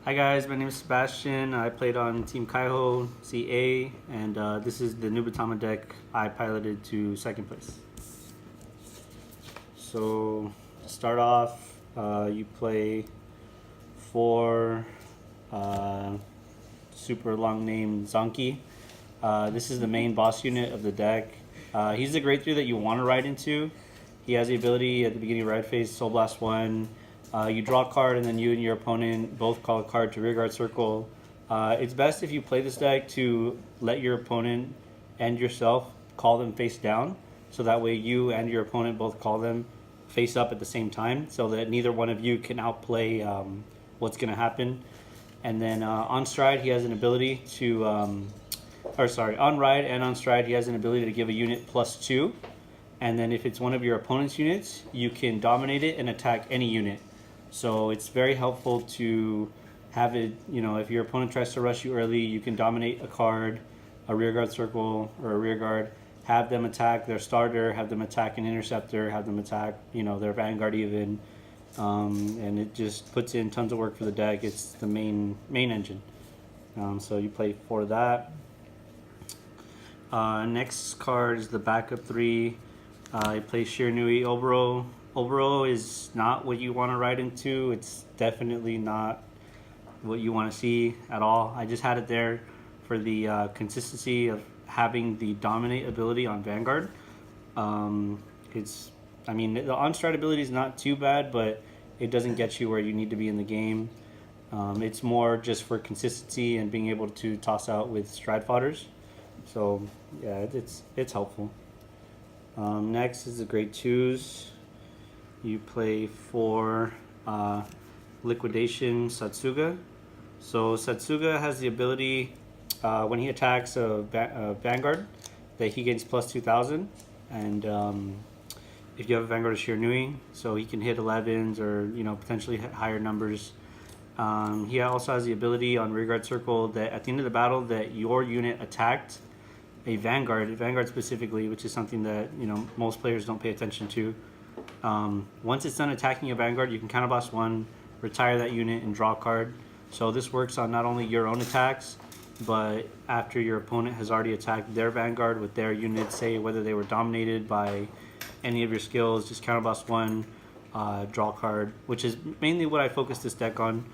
Hi guys, my name is Sebastian. I played on Team Kaiho CA, and this is the Nubatama deck I piloted to second place. So to start off, you play 4 super long name ZANKI. This is the main boss unit of the deck. He's the grade 3 that you want to ride into. He has the ability at the beginning of ride phase, Soul Blast 1. You draw a card, and then you and your opponent both call a card to rearguard circle. It's best if you play this deck to let your opponent and yourself call them face down, so that way you and your opponent both call them face up at the same time, so that neither one of you can outplay what's going to happen. And then on stride, he has an ability to, on ride and on stride, he has an ability to give a unit +2. And then if it's one of your opponent's units, you can dominate it and attack any unit. So it's very helpful to have it, if your opponent tries to rush you early, you can dominate a card, a rearguard circle, or a rearguard, have them attack their starter, have them attack an interceptor, have them attack, their vanguard even. And it just puts in tons of work for the deck. It's the main engine. So you play 4 of that. Next card is the backup 3. You play Shiranui OBORO. OBORO is not what you want to ride into. It's definitely not what you want to see at all. I just had it there for the consistency of having the dominate ability on Vanguard. The on-stride ability is not too bad, but it doesn't get you where you need to be in the game. It's more just for consistency and being able to toss out with stride fodders. So yeah, it's helpful. Next is the grade 2s. You play 4 Liquidation SADATSUGA. So SADATSUGA has the ability when he attacks a Vanguard that he gains +2000, and if you have a Vanguard of Shiranui, so he can hit 11s or potentially hit higher numbers. He also has the ability on rearguard circle that at the end of the battle that your unit attacked a Vanguard specifically, which is something that most players don't pay attention to. Once it's done attacking a Vanguard, you can counterblast 1, retire that unit, and draw a card. So this works on not only your own attacks, but after your opponent has already attacked their Vanguard with their unit, say whether they were dominated by any of your skills, just counterblast 1, draw a card, which is mainly what I focused this deck on,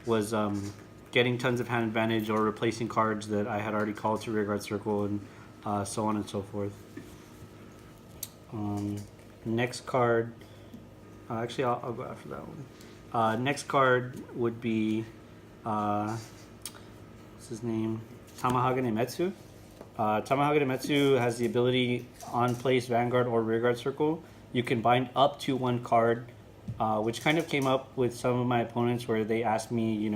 was getting tons of hand advantage or replacing cards that I had already called to rearguard circle, and so on and so forth. Next card, actually I'll go after that one. Next card would be, what's his name? Tamahagane Metsu. Tamahagane Metsu has the ability on place Vanguard or rearguard circle. You can bind up to 1 card, which kind of came up with some of my opponents where they asked me,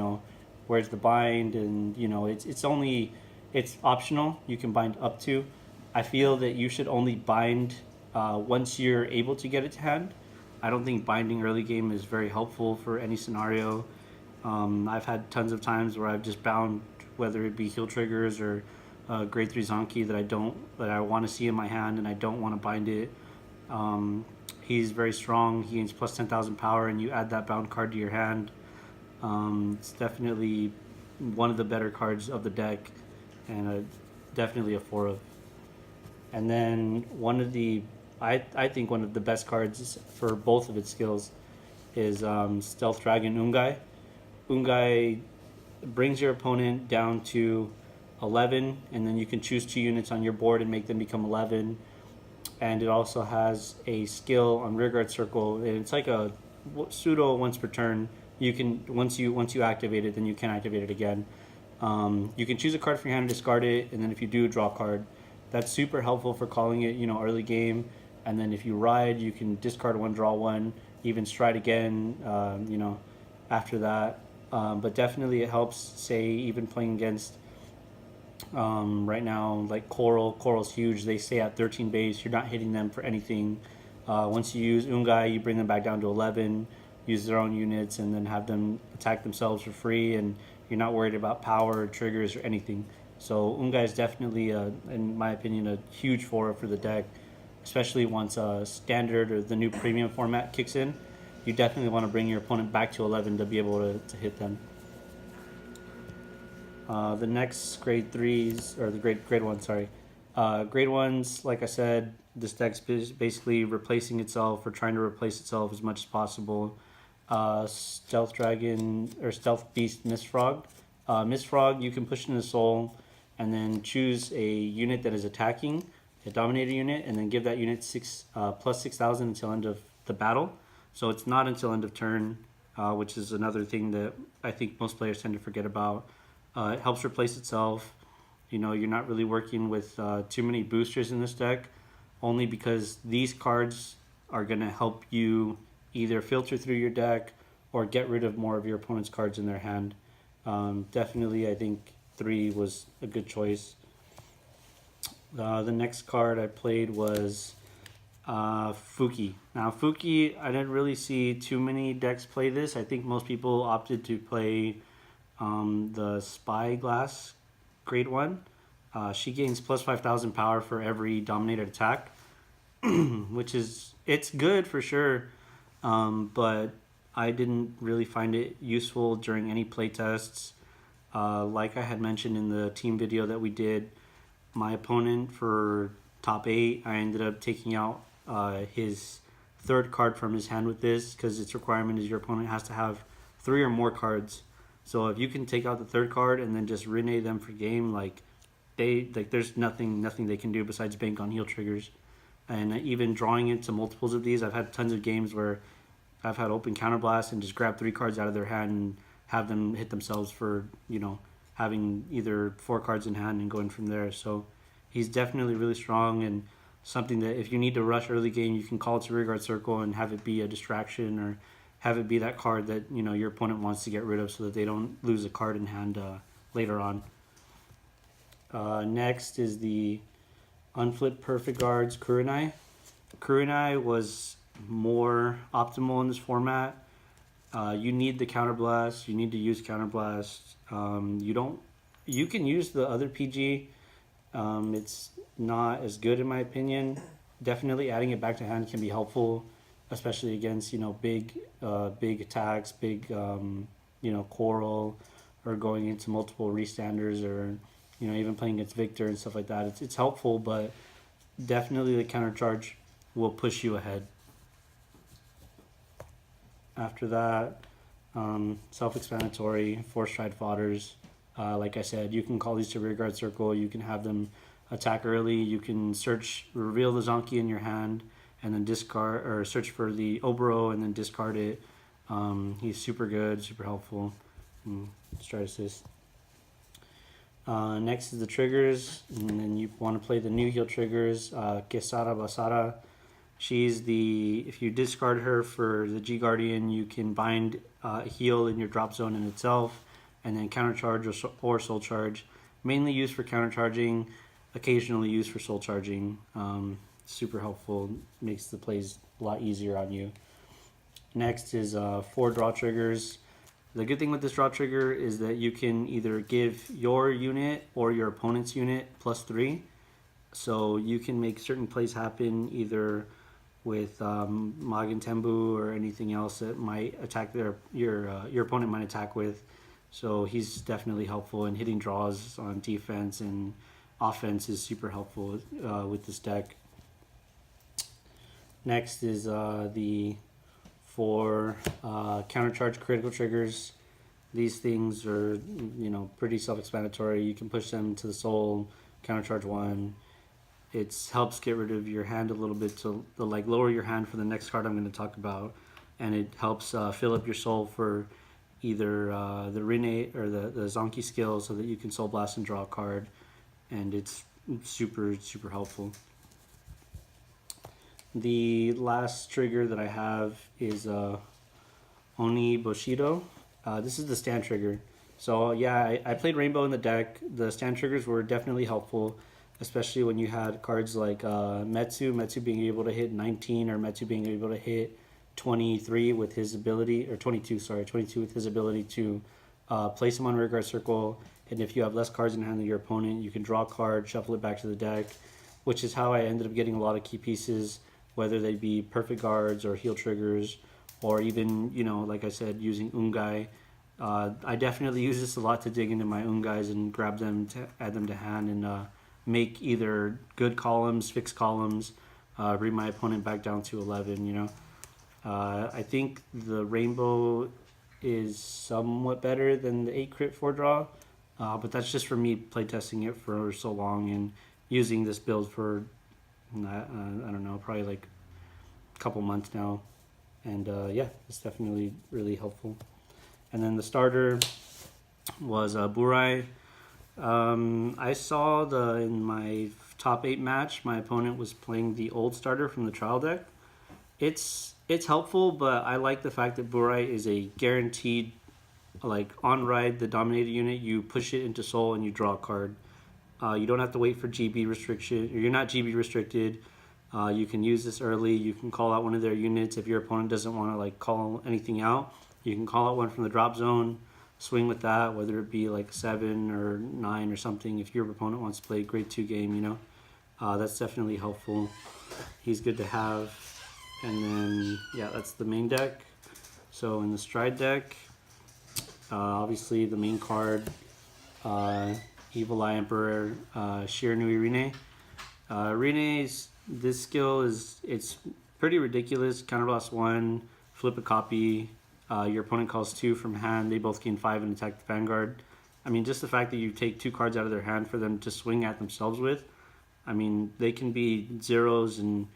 where's the bind, and it's optional. You can bind up to. I feel that you should only bind once you're able to get it to hand. I don't think binding early game is very helpful for any scenario. I've had tons of times where I've just bound, whether it be heal triggers or grade 3 Zanki that I want to see in my hand and I don't want to bind it. He's very strong. He gains +10,000 power, and you add that bound card to your hand. It's definitely one of the better cards of the deck, and definitely a 4 of. And then I think one of the best cards for both of its skills is Stealth Dragon UNGAI. UNGAI brings your opponent down to 11, and then you can choose 2 units on your board and make them become 11. And it also has a skill on rearguard circle, and it's like a pseudo once per turn. You can once you activate it, then you can activate it again. You can choose a card from your hand and discard it, and then if you do, draw a card. That's super helpful for calling it, early game. And then if you ride, you can discard 1, draw 1, even stride again, after that. But definitely it helps, say, even playing against, right now, like Coral's huge. They stay at 13 base. You're not hitting them for anything. Once you use UNGAI, you bring them back down to 11, use their own units, and then have them attack themselves for free, and you're not worried about power or triggers or anything. So UNGAI is definitely, in my opinion, a huge 4 for the deck, especially once standard or the new premium format kicks in. You definitely want to bring your opponent back to 11 to be able to hit them. The next grade 3s, or the grade 1, sorry. Grade 1s, like I said, this deck's basically replacing itself or trying to replace itself as much as possible. Stealth Dragon, or Stealth Beast Mistfrog. Mistfrog, you can push into Soul and then choose a unit that is attacking, a Dominator unit, and then give that unit plus 6,000 until end of the battle. So it's not until end of turn, which is another thing that I think most players tend to forget about. It helps replace itself. You know, you're not really working with too many boosters in this deck, only because these cards are going to help you either filter through your deck or get rid of more of your opponent's cards in their hand. Definitely, I think 3 was a good choice. The next card I played was FUUKI. Now, FUUKI, I didn't really see too many decks play this. I think most people opted to play the Spyglass grade 1. She gains plus 5,000 power for every dominated attack, which is, it's good for sure, but I didn't really find it useful during any playtests. Like I had mentioned in the team video that we did, my opponent for top 8, I ended up taking out his 3rd card from his hand with this, because its requirement is your opponent has to have 3 or more cards. So if you can take out the 3rd card and then just RINNE them for game, there's nothing they can do besides bank on heal triggers. And even drawing into multiples of these, I've had tons of games where I've had open counterblast and just grab 3 cards out of their hand and have them hit themselves for, you know, having either 4 cards in hand and going from there. So he's definitely really strong, and something that if you need to rush early game, you can call it to rearguard circle and have it be a distraction, or have it be that card that, you know, your opponent wants to get rid of so that they don't lose a card in hand later on. Next is the Unflipped Perfect Guards KURENAI. KURENAI was more optimal in this format. You need the counterblast. You need to use counterblast. You can use the other PG. It's not as good in my opinion. Definitely adding it back to hand can be helpful, especially against, you know, big attacks, big Coral, or going into multiple restanders, or, you know, even playing against Victor and stuff like that. It's helpful, but definitely the counter charge will push you ahead. After that, self-explanatory, Force Stride Fodders. Like I said, you can call these to rearguard circle. You can have them attack early. You can reveal the ZANKI in your hand, and then discard, or search for the OBORO and then discard it. He's super good, super helpful. Stride Assist. Next is the triggers, and then you want to play the new heal triggers. QUESARA, BASARA. She's if you discard her for the G Guardian, you can bind heal in your drop zone in itself, and then countercharge or soul charge. Mainly used for countercharging, occasionally used for soul charging. Super helpful, makes the plays a lot easier on you. Next is 4 draw triggers. The good thing with this draw trigger is that you can either give your unit or your opponent's unit +3. So you can make certain plays happen either with Magen Tembu or anything else that might attack your opponent might attack with. So he's definitely helpful, and hitting draws on defense and offense is super helpful with this deck. Next is the 4 countercharge critical triggers. These things are, you know, pretty self-explanatory. You can push them to the soul, countercharge 1. It helps get rid of your hand a little bit to lower your hand for the next card I'm going to talk about, and it helps fill up your soul for either the RINNE or the ZANKI skill, so that you can soul blast and draw a card, and it's super helpful. The last trigger that I have is ONIBIDOUSHI. This is the stand trigger. So yeah, I played Rainbow in the deck. The stand triggers were definitely helpful, especially when you had cards like Metsu being able to hit 19, or Metsu being able to hit 23 with his ability, or 22 with his ability to place him on rearguard circle. And if you have less cards in hand than your opponent, you can draw a card, shuffle it back to the deck, which is how I ended up getting a lot of key pieces, whether they be perfect guards or heal triggers, or even, you know, like I said, using UNGAI. I definitely use this a lot to dig into my UNGAIs and grab them to add them to hand and make either good columns, fixed columns, bring my opponent back down to 11, you know. I think the rainbow is somewhat better than the 8 crit 4 draw, but that's just for me playtesting it for so long and using this build for, I don't know, probably like a couple months now. And yeah, it's definitely really helpful. And then the starter was BURAL. I saw in my top 8 match, my opponent was playing the old starter from the trial deck. It's helpful, but I like the fact that BURAL is a guaranteed, like on ride the dominated unit, you push it into soul and you draw a card. You don't have to wait for GB restriction. You're not GB restricted. You can use this early. You can call out one of their units if your opponent doesn't want to like call anything out. You can call out one from the drop zone, swing with that, whether it be like 7 or 9 or something. If your opponent wants to play a grade 2 game, you know, that's definitely helpful. He's good to have. And then, yeah, that's the main deck. So in the stride deck, obviously the main card, Evil Eye Emperor, Shiranui Rinne. Rinne's, this skill it's pretty ridiculous. Counterblast 1, flip a copy. Your opponent calls 2 from hand. They both gain 5 and attack the Vanguard. I mean, just the fact that you take 2 cards out of their hand for them to swing at themselves with. I mean, they can be zeros and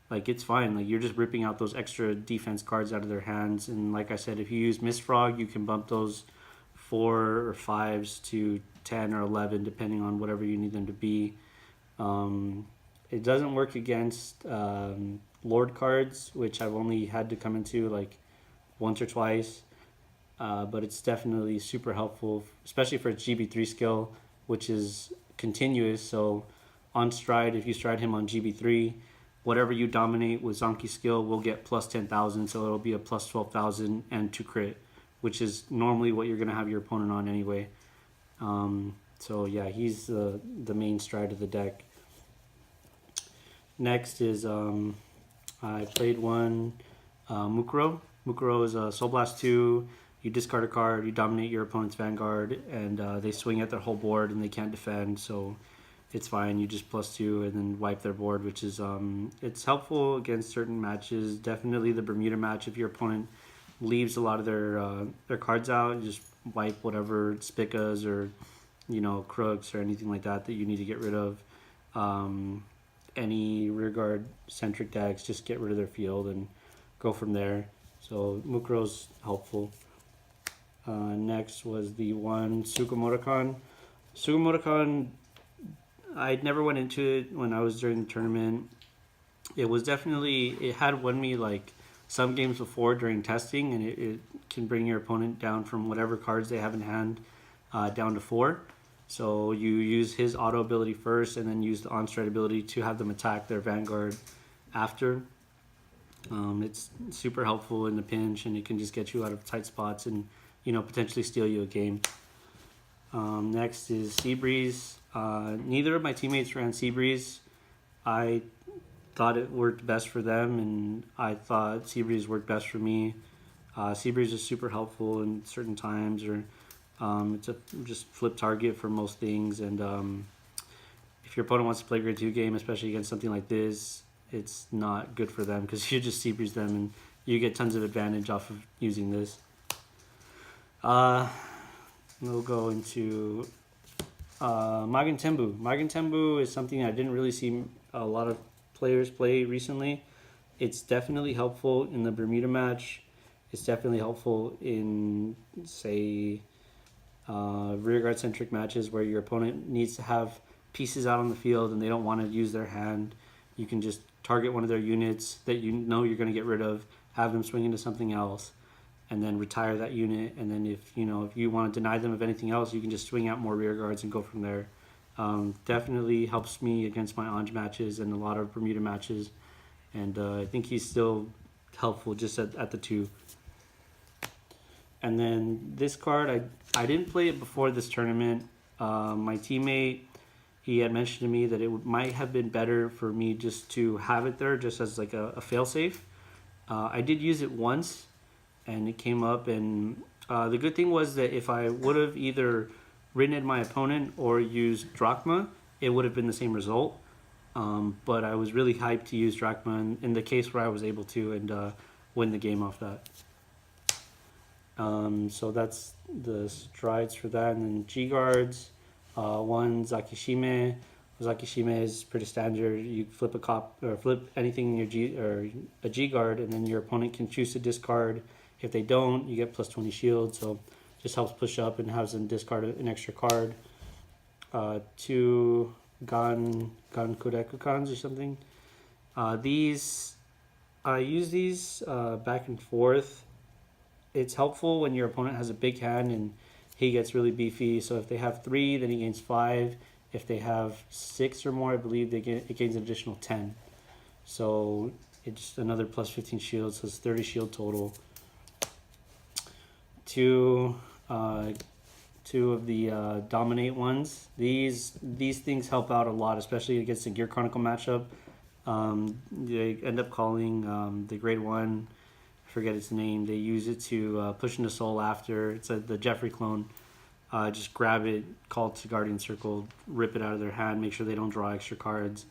like it's fine. Like you're just ripping out those extra defense cards out of their hands. And like I said, if you use Mist Frog, you can bump those 4 or 5s to 10 or 11, depending on whatever you need them to be. It doesn't work against Lord cards, which I've only had to come into like once or twice, but it's definitely super helpful, especially for its GB3 skill, which is continuous. So on stride, if you stride him on GB3, whatever you dominate with ZANKI skill will get plus 10,000, so it'll be a plus 12,000 and 2 crit, which is normally what you're going to have your opponent on anyway. So yeah, he's the main stride of the deck. Next is I played one MUKURO. MUKURO is a Soul Blast 2. You discard a card, you dominate your opponent's Vanguard, and they swing at their whole board and they can't defend, so it's fine. You just +2 and then wipe their board, which is it's helpful against certain matches. Definitely the Bermuda match, if your opponent leaves a lot of their cards out, you just wipe whatever Spicas or, you know, Crooks or anything like that that you need to get rid of. Any rearguard centric decks, just get rid of their field and go from there. So Mukuro's helpful. Next was the one TSUKUMORAKAN. TSUKUMORAKAN, I never went into it when I was during the tournament. It was definitely, it had won me like some games before during testing, and it can bring your opponent down from whatever cards they have in hand down to 4. So you use his auto ability first and then use the on-stride ability to have them attack their Vanguard after. It's super helpful in the pinch, and it can just get you out of tight spots and, you know, potentially steal you a game. Next is SEBREEZE. Neither of my teammates ran SEBREEZE. I thought it worked best for them, and I thought SEBREEZE worked best for me. SEBREEZE is super helpful in certain times, or it's a just flip target for most things. And if your opponent wants to play a grade 2 game, especially against something like this, it's not good for them because you just SEBREEZE them and you get tons of advantage off of using this. We'll go into Magen Tenbu. Magen Tenbu is something I didn't really see a lot of players play recently. It's definitely helpful in the Bermuda match. It's definitely helpful in, say, rearguard centric matches where your opponent needs to have pieces out on the field and they don't want to use their hand. You can just target one of their units that you know you're going to get rid of, have them swing into something else, and then retire that unit. And then if you want to deny them of anything else, you can just swing out more rear guards and go from there. Definitely helps me against my Anj matches and a lot of Bermuda matches. And I think he's still helpful just at the 2. And then this card, I didn't play it before this tournament. My teammate, he had mentioned to me that it might have been better for me just to have it there just as like a failsafe. I did use it once, and it came up, and The good thing was that if I would have either ridden my opponent or used Drachma, it would have been the same result. But I was really hyped to use Drachma in the case where I was able to and win the game off that. So that's the strides for that. And then G guards, one Zakishime. Zakishime is pretty standard. You flip a cop or flip anything in your G or a G guard, and then your opponent can choose to discard. If they don't, you get plus 20 shield. So just helps push up and has them discard an extra card. Two Kurekukans or something. These I use these back and forth. It's helpful when your opponent has a big hand and he gets really beefy. So if they have 3, then he gains 5. If they have 6 or more, I believe it gains an additional 10. So it's another plus 15 shield, so it's 30 shield total. Two of the dominate ones. These things help out a lot, especially against the Gear Chronicle matchup. They end up calling the grade 1. Forget its name. They use it to push into soul after. It's the Jeffrey clone. Just grab it, call it to Guardian Circle, rip it out of their hand, make sure they don't draw extra cards.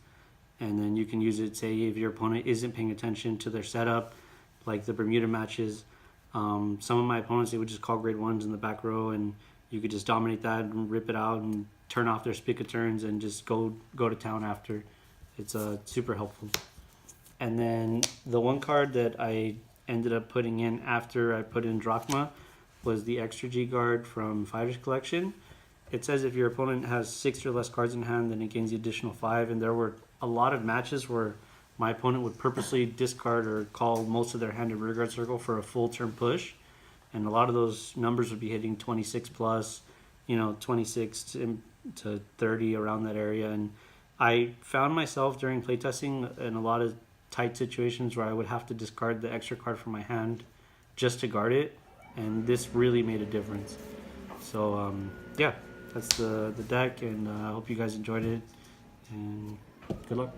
And then you can use it, say, if your opponent isn't paying attention to their setup, like the Bermuda matches. Some of my opponents, they would just call grade 1s in the back row, and you could just dominate that and rip it out and turn off their Spica turns and just go to town after. It's super helpful. And then the one card that I ended up putting in after I put in Drachma was the extra G guard from Fighter's Collection. It says if your opponent has 6 or less cards in hand, then it gains the additional 5. And there were a lot of matches where my opponent would purposely discard or call most of their hand to rearguard circle for a full turn push. And a lot of those numbers would be hitting 26 plus, 26 to 30 around that area. And I found myself during playtesting in a lot of tight situations where I would have to discard the extra card from my hand just to guard it. And this really made a difference. So yeah, that's the deck, and I hope you guys enjoyed it, and good luck.